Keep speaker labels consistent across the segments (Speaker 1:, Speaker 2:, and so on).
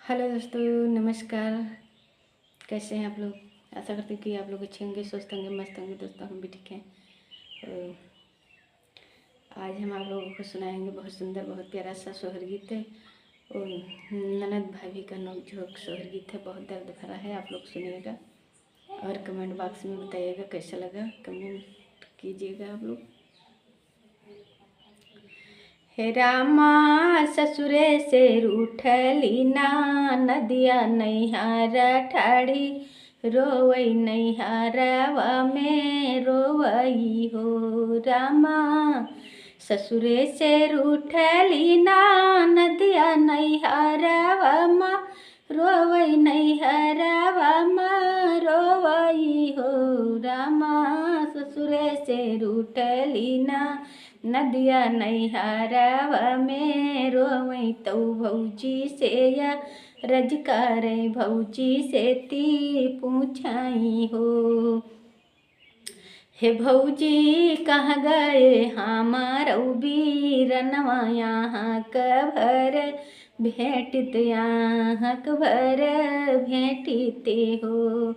Speaker 1: Hello दोस्तों, नमस्कार। कैसे हैं आप लोग? आशा करते हैं कि आप लोग अच्छे होंगे, स्वस्थ होंगे, मस्त होंगे। दोस्तों हम भी ठीक हैं। तो आज हम आप लोगों को सुनाएंगे बहुत सुंदर, बहुत प्यारा सा सोहर गीत है। और ननद भाभी का नोक-झोंक सोहर गीत है, बहुत दर्द भरा है। आप लोग सुनिएगा और कमेंट बॉक्स में बताइएगा कैसा लगा। कमेंट कीजिएगा आप लोग। हे रामा ससुरे से रूठली ना, नदिया नैहर ठाड़ी रोवई नैहरवा में रोवई हो। रामा ससुरे से रूठली ना, नदिया नैहरवा में रोवई नैहरवा में रोवई हो। रामा ससुरे से रूठली ना, नदिया नैहरवा में रोवई तो भौजी से या रजकार भौजी से ती पूछाई हो। हे भौजी कहाँ गए हमार बीरनवा, यहाँ कभर भेंटित यहाँ कभर भेंटिते हो।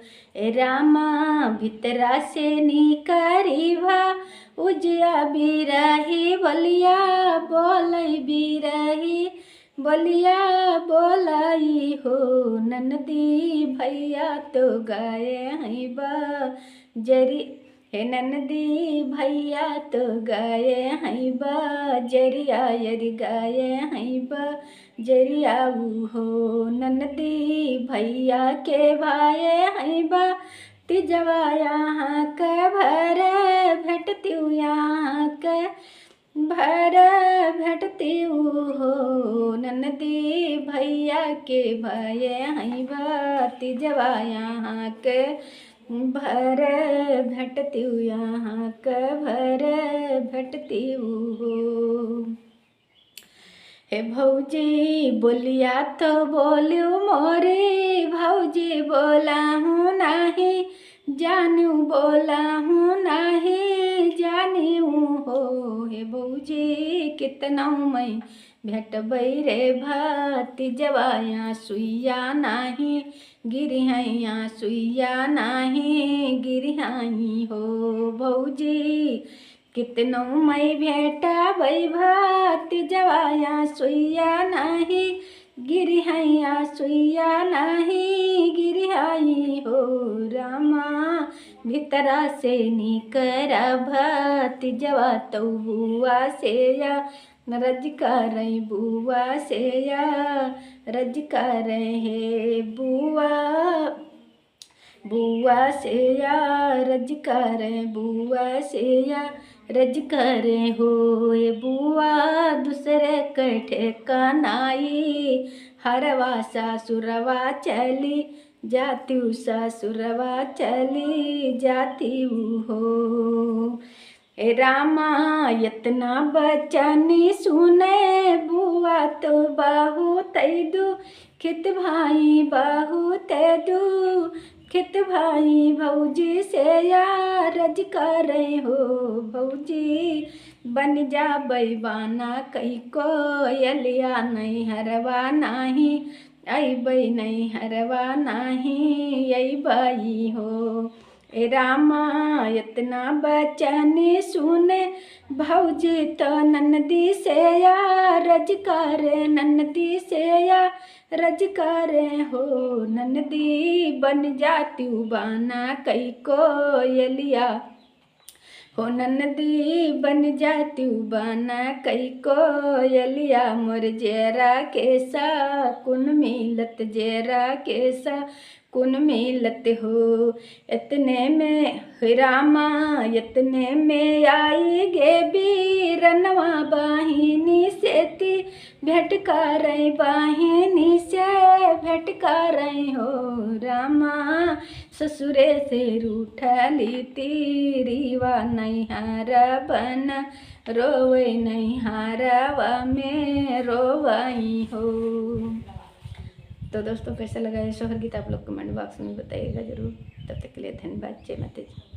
Speaker 1: रामा भितरा से निकरी भा उजिया बिरही बलिया बोलई बिरही बलिया बोलाई हो। ननदी भैया तो गए हैं बजरी, हे ननदी भैया तो गए हैं बजरिया, यदि गए हैं बजरिया हो। ननदी भैया के भाई हैं तिजवा यहाँ के भर भेटती यहाँ के भर भेटती हो। ननदी भैया के भाई हैं तिजवा यहाँ के भर भेटती यहाँ के भर भेटती हो। हे भौजी बोलिया तो बोलियो मोरे, भौजी बोला हूँ नहीं जानू, बोला हूँ नहीं जानू हो। हे भौजी कितना मैं भेटबै रे भतीजवा, यहाँ सुइया नहीं गिरिहैया सुइया नहीं गिरिहाई हो। भौजी कितनो मैं भेटा भई भतीजवा, यहाँ सुइया नहीं गिरिहैया सुइया नहीं गिरिहाई हो। रामा भितरा से निकरा भतीजवा तो बुआ से या रज कर बुआ से या रज कर हे बुआ बुआ से या रज कर बुआ से या रज कर हो। ये बुआ दूसरे कठे कनाई हरवा सासुरवा चली जाती सासुरवा चली जाती हो। ए रामा इतना बचनी सुने बुआ तो बहुत दू खित भाई बहुत दू खित भाई भौजी से या रज कर हो। भौजी बन जा बैबाना कई को यलिया नहीं हरवा नहीं अबई नहीं हरवा नहीं अबई हो। ए रामा इतना बचने सुने भौजी तो ननदी से या रज कर ननदी से या रज कर हो। ननदी बन जाती बाना कई को यलिया हो। ननदी बन जाती बाना कई को यलिया मोर जेरा केसा कुन मिलत जेरा केसा कुन मिलत हो। इतने में रामा इतने में आई गे बीरनवा बाहिनी से ती भेंट कर बाहिनी से भेंट कर हो। रामा ससुरे से रूठली तीरीवा नैहर बन रोवई नैहरवा में रोवई हो। तो दोस्तों कैसा लगा ये सोहर गीत आप लोग कमेंट बॉक्स में बताइएगा ज़रूर। तब तक के लिए धन्यवाद। जय माता दी।